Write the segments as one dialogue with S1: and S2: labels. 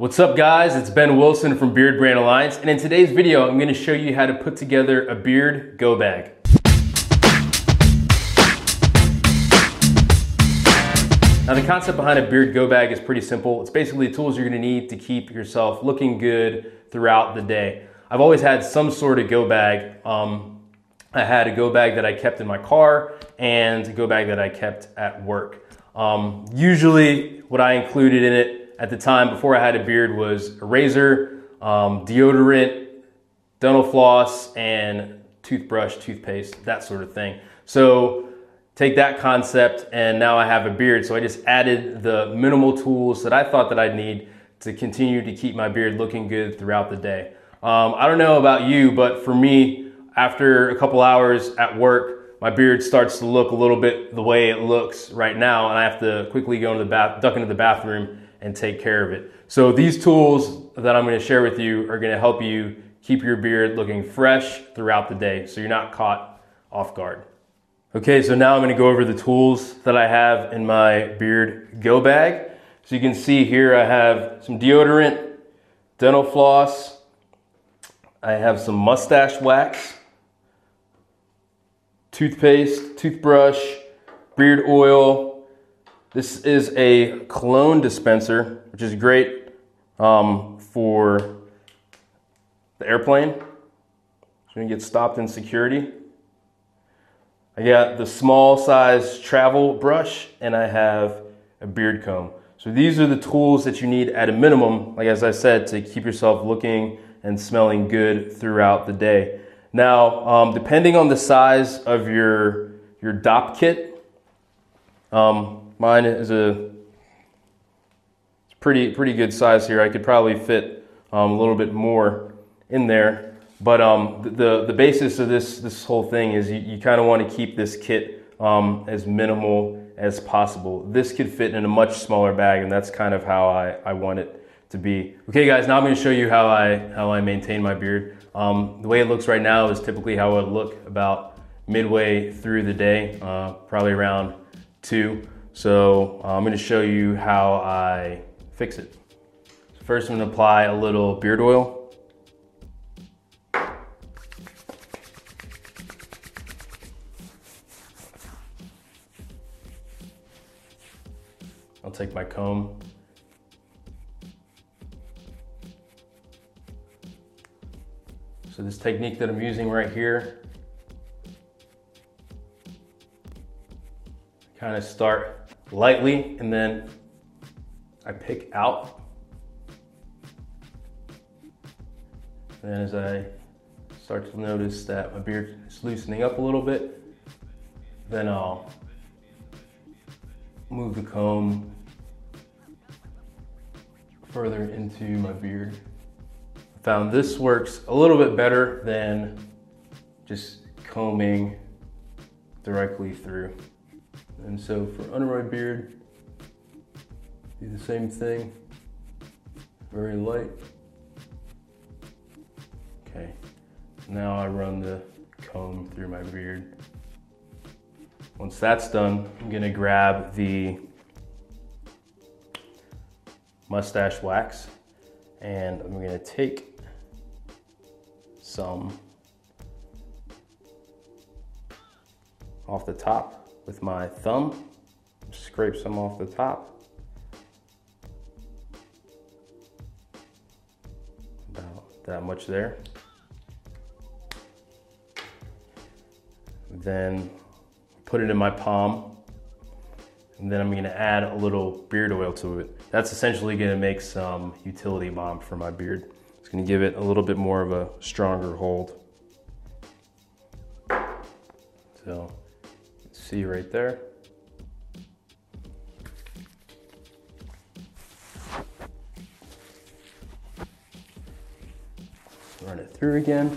S1: What's up guys, it's Ben Wilson from Beardbrand Alliance, and in today's video I'm going to show you how to put together a beard go bag. Now the concept behind a beard go bag is pretty simple. It's basically the tools you're going to need to keep yourself looking good throughout the day. I've always had some sort of go bag. I had a go bag that I kept in my car and a go bag that I kept at work. Usually what I included in it at the time before I had a beard was a razor, deodorant, dental floss, and toothbrush, toothpaste, that sort of thing. So take that concept and now I have a beard. So I just added the minimal tools that I thought that I'd need to continue to keep my beard looking good throughout the day. I don't know about you, but for me, after a couple hours at work, my beard starts to look a little bit the way it looks right now, and I have to quickly go into duck into the bathroom and take care of it. So these tools that I'm going to share with you are going to help you keep your beard looking fresh throughout the day so you're not caught off guard. Okay, so now I'm going to go over the tools that I have in my beard go bag. So you can see here I have some deodorant, dental floss, I have some mustache wax, toothpaste, toothbrush, beard oil. This is a cologne dispenser, which is great for the airplane. So you get stopped in security. I got the small size travel brush and I have a beard comb. So these are the tools that you need at a minimum, like as I said, to keep yourself looking and smelling good throughout the day. Now, depending on the size of your DOP kit, mine is a pretty good size here. I could probably fit a little bit more in there, but the basis of this whole thing is you kind of want to keep this kit as minimal as possible. This could fit in a much smaller bag, and that's kind of how I want it to be. Okay guys, now I'm going to show you how I maintain my beard. The way it looks right now is typically how it would look about midway through the day, probably around 2. So I'm going to show you how I fix it. So first I'm going to apply a little beard oil. I'll take my comb. So this technique that I'm using right here, kind of start lightly and then I pick out. And as I start to notice that my beard is loosening up a little bit, then I'll move the comb further into my beard. I found this works a little bit better than just combing directly through. And so for under my beard, do the same thing, very light. Okay, now I run the comb through my beard. Once that's done, I'm gonna grab the mustache wax and I'm gonna take some off the top with my thumb, scrape some off the top. About that much there. Then put it in my palm, and then I'm gonna add a little beard oil to it. That's essentially gonna make some utility balm for my beard. It's gonna give it a little bit more of a stronger hold. So, see right there. Run it through again.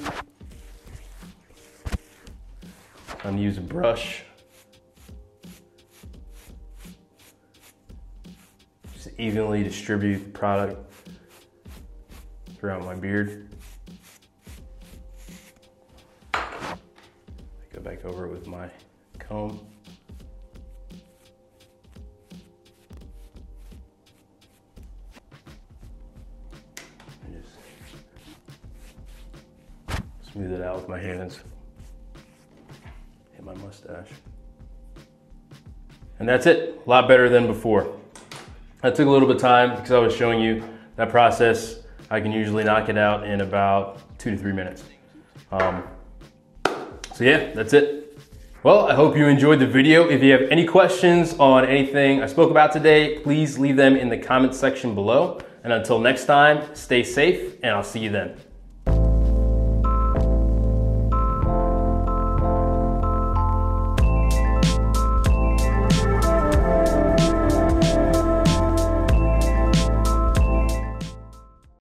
S1: I'm gonna use a brush. Just evenly distribute the product throughout my beard. Go back over it with my comb. Smooth it out with my hands. Hit my mustache. And that's it, a lot better than before. That took a little bit of time because I was showing you that process. I can usually knock it out in about 2 to 3 minutes. So yeah, that's it. Well, I hope you enjoyed the video. If you have any questions on anything I spoke about today, please leave them in the comment section below. And until next time, stay safe and I'll see you then.